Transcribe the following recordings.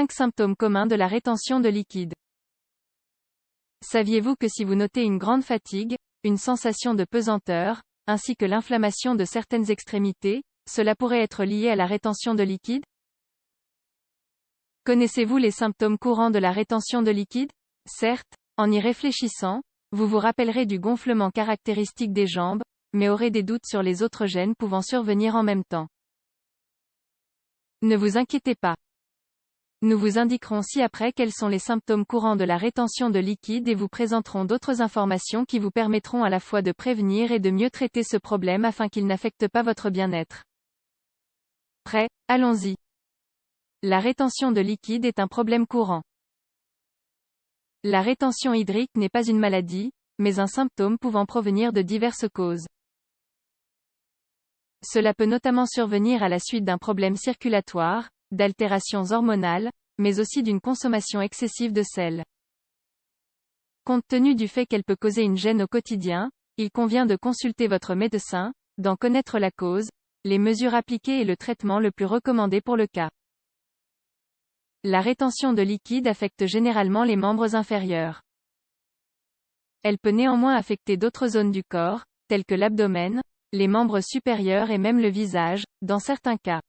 5 symptômes communs de la rétention de liquide. Saviez-vous que si vous notez une grande fatigue, une sensation de pesanteur, ainsi que l'inflammation de certaines extrémités, cela pourrait être lié à la rétention de liquide? Connaissez-vous les symptômes courants de la rétention de liquide? Certes, en y réfléchissant, vous vous rappellerez du gonflement caractéristique des jambes, mais aurez des doutes sur les autres gènes pouvant survenir en même temps. Ne vous inquiétez pas. Nous vous indiquerons ci-après quels sont les symptômes courants de la rétention de liquide et vous présenterons d'autres informations qui vous permettront à la fois de prévenir et de mieux traiter ce problème afin qu'il n'affecte pas votre bien-être. Prêt? Allons-y. La rétention de liquide est un problème courant. La rétention hydrique n'est pas une maladie, mais un symptôme pouvant provenir de diverses causes. Cela peut notamment survenir à la suite d'un problème circulatoire, d'altérations hormonales, mais aussi d'une consommation excessive de sel. Compte tenu du fait qu'elle peut causer une gêne au quotidien, il convient de consulter votre médecin, d'en connaître la cause, les mesures appliquées et le traitement le plus recommandé pour le cas. La rétention de liquide affecte généralement les membres inférieurs. Elle peut néanmoins affecter d'autres zones du corps, telles que l'abdomen, les membres supérieurs et même le visage, dans certains cas.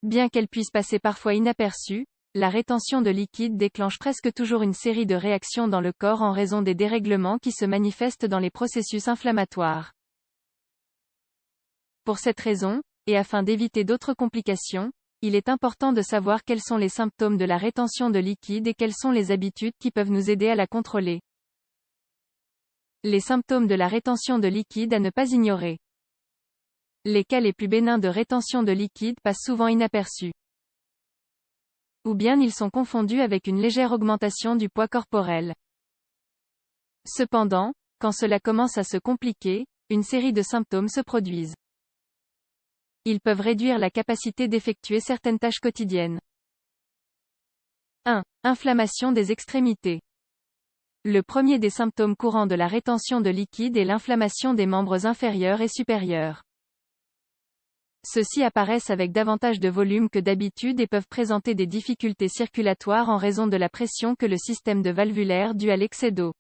Bien qu'elle puisse passer parfois inaperçue, la rétention de liquide déclenche presque toujours une série de réactions dans le corps en raison des dérèglements qui se manifestent dans les processus inflammatoires. Pour cette raison, et afin d'éviter d'autres complications, il est important de savoir quels sont les symptômes de la rétention de liquide et quelles sont les habitudes qui peuvent nous aider à la contrôler. Les symptômes de la rétention de liquide à ne pas ignorer. Les cas les plus bénins de rétention de liquide passent souvent inaperçus. Ou bien ils sont confondus avec une légère augmentation du poids corporel. Cependant, quand cela commence à se compliquer, une série de symptômes se produisent. Ils peuvent réduire la capacité d'effectuer certaines tâches quotidiennes. 1. Inflammation des extrémités. Le premier des symptômes courants de la rétention de liquide est l'inflammation des membres inférieurs et supérieurs. Ceux-ci apparaissent avec davantage de volume que d'habitude et peuvent présenter des difficultés circulatoires en raison de la pression que le système de valvulaire due à l'excès d'eau.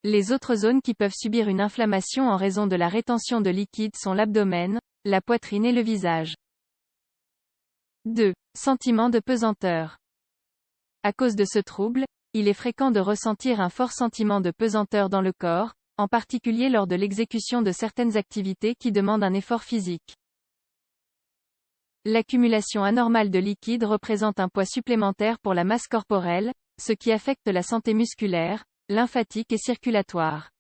Les autres zones qui peuvent subir une inflammation en raison de la rétention de liquide sont l'abdomen, la poitrine et le visage. 2. Sentiment de pesanteur. À cause de ce trouble, il est fréquent de ressentir un fort sentiment de pesanteur dans le corps, en particulier lors de l'exécution de certaines activités qui demandent un effort physique. L'accumulation anormale de liquide représente un poids supplémentaire pour la masse corporelle, ce qui affecte la santé musculaire, lymphatique et circulatoire.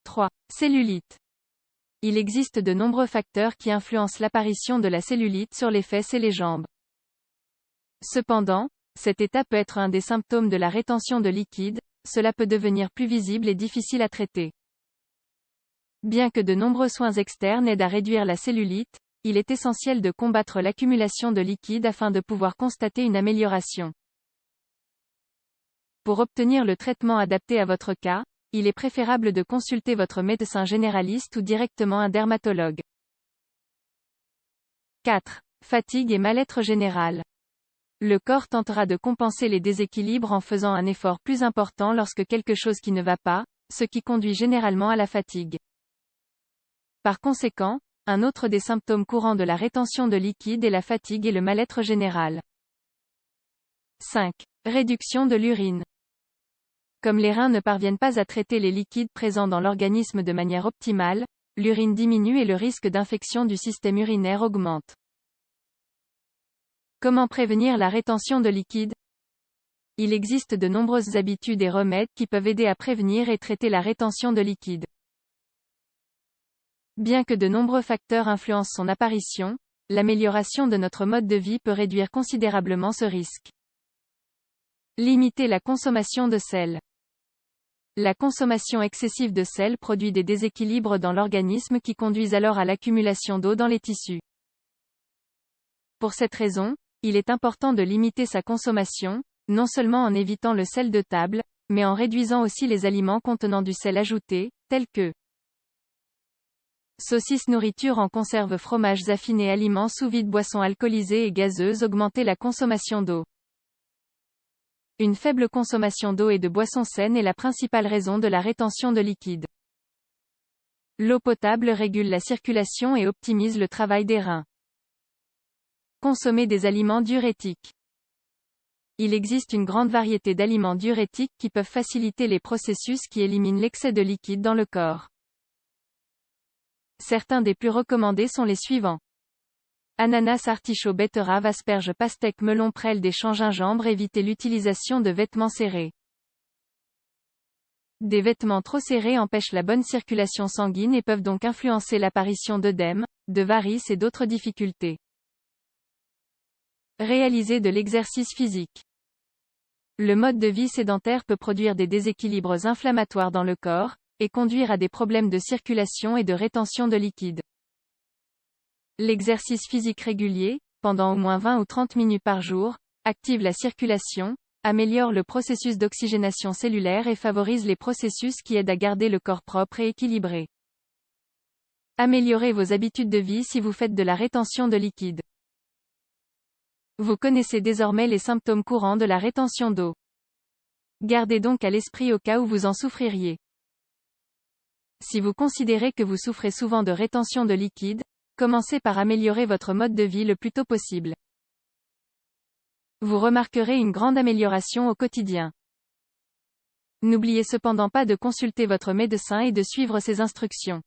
3. Cellulite. Il existe de nombreux facteurs qui influencent l'apparition de la cellulite sur les fesses et les jambes. Cependant, cet état peut être un des symptômes de la rétention de liquide, cela peut devenir plus visible et difficile à traiter. Bien que de nombreux soins externes aident à réduire la cellulite, il est essentiel de combattre l'accumulation de liquide afin de pouvoir constater une amélioration. Pour obtenir le traitement adapté à votre cas, il est préférable de consulter votre médecin généraliste ou directement un dermatologue. 4. Fatigue et mal-être général. Le corps tentera de compenser les déséquilibres en faisant un effort plus important lorsque quelque chose qui ne va pas, ce qui conduit généralement à la fatigue. Par conséquent, un autre des symptômes courants de la rétention de liquide est la fatigue et le mal-être général. 5. Réduction de l'urine. Comme les reins ne parviennent pas à traiter les liquides présents dans l'organisme de manière optimale, l'urine diminue et le risque d'infection du système urinaire augmente. Comment prévenir la rétention de liquide? Il existe de nombreuses habitudes et remèdes qui peuvent aider à prévenir et traiter la rétention de liquide. Bien que de nombreux facteurs influencent son apparition, l'amélioration de notre mode de vie peut réduire considérablement ce risque. Limiter la consommation de sel. La consommation excessive de sel produit des déséquilibres dans l'organisme qui conduisent alors à l'accumulation d'eau dans les tissus. Pour cette raison, il est important de limiter sa consommation, non seulement en évitant le sel de table, mais en réduisant aussi les aliments contenant du sel ajouté, tels que Saucisses, nourriture en conserve, fromages affinés, aliments sous vide, boissons alcoolisées et gazeuses. Augmenter la consommation d'eau. Une faible consommation d'eau et de boissons saines est la principale raison de la rétention de liquide. L'eau potable régule la circulation et optimise le travail des reins. Consommer des aliments diurétiques. Il existe une grande variété d'aliments diurétiques qui peuvent faciliter les processus qui éliminent l'excès de liquide dans le corps. Certains des plus recommandés sont les suivants. Ananas, artichaut, betterave, asperge, pastèque, melon, prêle des champs, gingembre. Évitez l'utilisation de vêtements serrés. Des vêtements trop serrés empêchent la bonne circulation sanguine et peuvent donc influencer l'apparition d'œdèmes, de varices et d'autres difficultés. Réaliser de l'exercice physique. Le mode de vie sédentaire peut produire des déséquilibres inflammatoires dans le corps, et conduire à des problèmes de circulation et de rétention de liquide. L'exercice physique régulier, pendant au moins 20 ou 30 minutes par jour, active la circulation, améliore le processus d'oxygénation cellulaire et favorise les processus qui aident à garder le corps propre et équilibré. Améliorez vos habitudes de vie si vous faites de la rétention de liquide. Vous connaissez désormais les symptômes courants de la rétention d'eau. Gardez donc à l'esprit au cas où vous en souffririez. Si vous considérez que vous souffrez souvent de rétention de liquide, commencez par améliorer votre mode de vie le plus tôt possible. Vous remarquerez une grande amélioration au quotidien. N'oubliez cependant pas de consulter votre médecin et de suivre ses instructions.